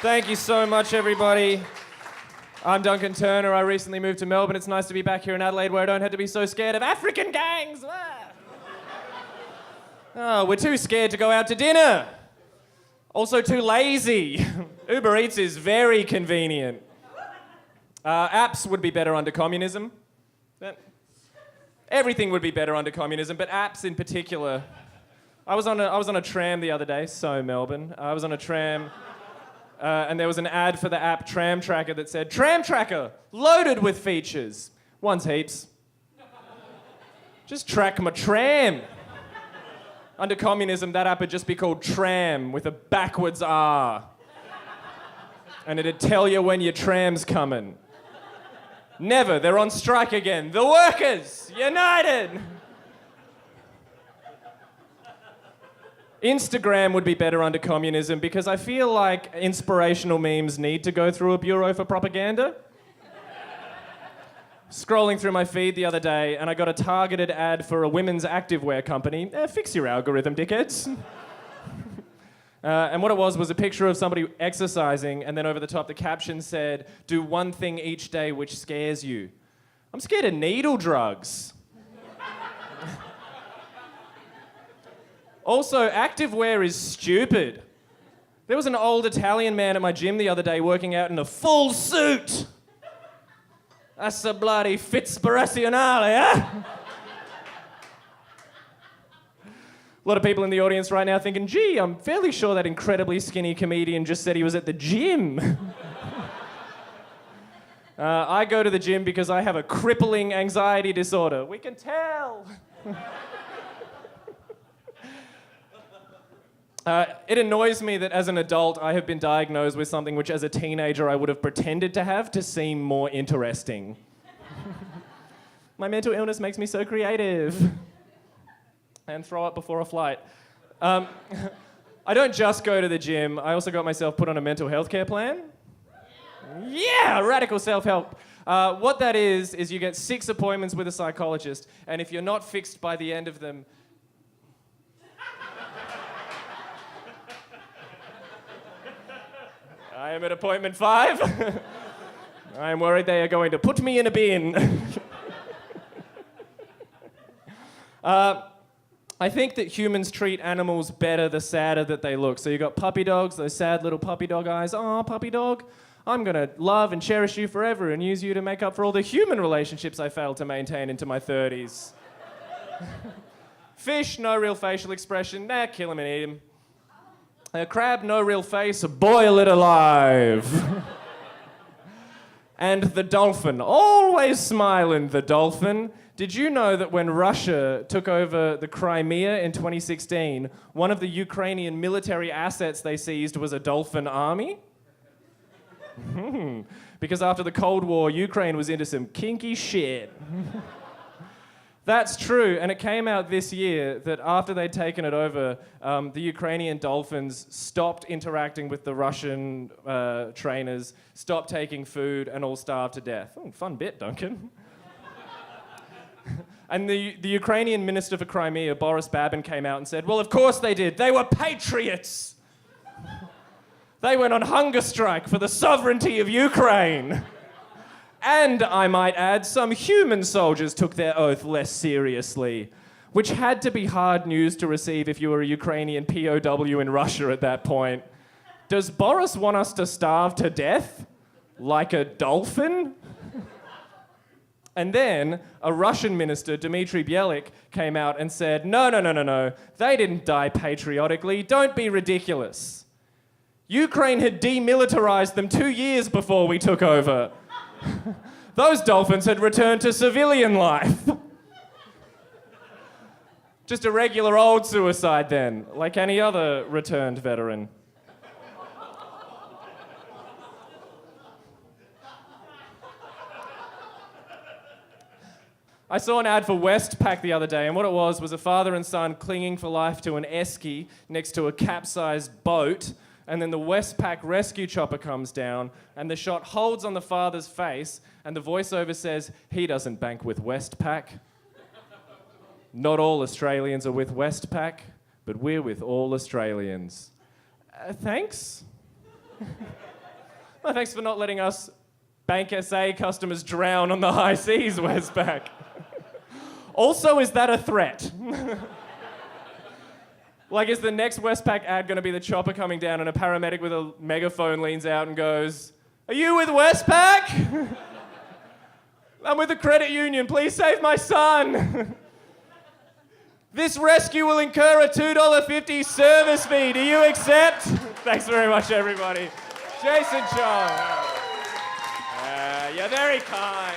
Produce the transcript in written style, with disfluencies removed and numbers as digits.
Thank you so much, everybody. I'm Duncan Turner. I recently moved to Melbourne. It's nice to be back here in Adelaide where I don't have to be so scared of African gangs. Oh, we're too scared to go out to dinner. Also too lazy. Uber Eats is very convenient. Apps would be better under communism. Everything would be better under communism, but apps in particular. I was on a tram the other day, so Melbourne. I was on a tram, and there was an ad for the app Tram Tracker that said, "Tram Tracker, loaded with features." One's heaps. Just track my tram. Under communism, that app would just be called Tram with a backwards R. And it'd tell you when your tram's coming. Never, they're on strike again. The workers, united! Instagram would be better under communism because I feel like inspirational memes need to go through a bureau for propaganda. Scrolling through my feed the other day and I got a targeted ad for a women's activewear company. Fix your algorithm, dickheads. And what it was a picture of somebody exercising, and then over the top the caption said, "Do one thing each day which scares you." I'm scared of needle drugs. Also, activewear is stupid. There was an old Italian man at my gym the other day working out in a full suit. That's a bloody Fitzbarassionale, eh? A lot of people in the audience right now thinking, gee, I'm fairly sure that incredibly skinny comedian just said he was at the gym. I go to the gym because I have a crippling anxiety disorder. We can tell. It annoys me that as an adult I have been diagnosed with something which as a teenager I would have pretended to have to seem more interesting. My mental illness makes me so creative. And throw up before a flight. I don't just go to the gym, I also got myself put on a mental health care plan. Yeah, radical self-help. What that is you get 6 appointments with a psychologist, and if you're not fixed by the end of them, I am at appointment 5. I am worried they are going to put me in a bin. I think that humans treat animals better the sadder that they look. So you got puppy dogs, those sad little puppy dog eyes. Oh, puppy dog, I'm gonna love and cherish you forever and use you to make up for all the human relationships I failed to maintain into my 30s. Fish, no real facial expression. Nah, kill him and eat him. A crab, no real face, boil it alive. And the dolphin, always smiling, the dolphin. Did you know that when Russia took over the Crimea in 2016, one of the Ukrainian military assets they seized was a dolphin army? Because after the Cold War, Ukraine was into some kinky shit. That's true, and it came out this year that after they'd taken it over, the Ukrainian dolphins stopped interacting with the Russian trainers, stopped taking food, and all starved to death. Oh, fun bit, Duncan. And the Ukrainian minister for Crimea, Boris Babin, came out and said, well, of course they did. They were patriots. They went on hunger strike for the sovereignty of Ukraine. And, I might add, some human soldiers took their oath less seriously, which had to be hard news to receive if you were a Ukrainian POW in Russia at that point. Does Boris want us to starve to death? Like a dolphin? And then a Russian minister, Dmitry Bielik, came out and said, no, they didn't die patriotically, don't be ridiculous. Ukraine had demilitarized them 2 years before we took over. Those dolphins had returned to civilian life. Just a regular old suicide then, like any other returned veteran. I saw an ad for Westpac the other day, and what it was a father and son clinging for life to an esky next to a capsized boat, and then the Westpac rescue chopper comes down, and the shot holds on the father's face, and the voiceover says, he doesn't bank with Westpac. Not all Australians are with Westpac, but we're with all Australians. Thanks? Oh, thanks for not letting us Bank SA customers drown on the high seas, Westpac. Also, is that a threat? Like, is the next Westpac ad going to be the chopper coming down and a paramedic with a megaphone leans out and goes, "Are you with Westpac? I'm with the credit union. Please save my son. This rescue will incur a $2.50 service fee. Do you accept?" Thanks very much, everybody. Jason Chong. You're very kind.